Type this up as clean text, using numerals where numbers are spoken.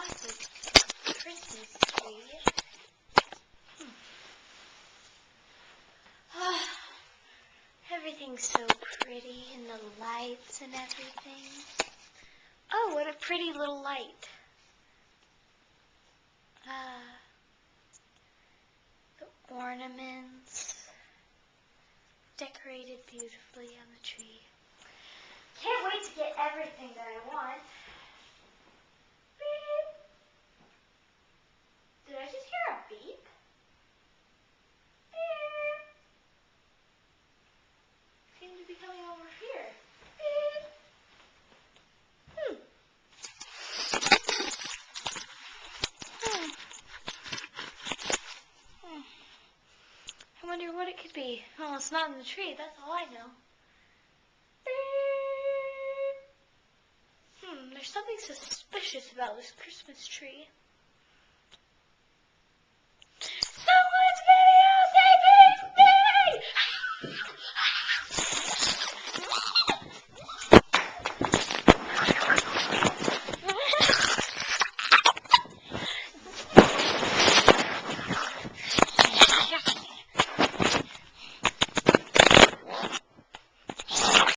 classic Christmas tree. Everything's so pretty, and the lights and everything. Oh, what a pretty little light. The ornaments decorated beautifully on the tree. Can't wait to get everything that I want. Beep. Did I just hear a beep? Beep. Seems to be coming over here. Beep. I wonder what it could be. Well, it's not in the tree, that's all I know. Beep. There's something suspicious about this Christmas tree.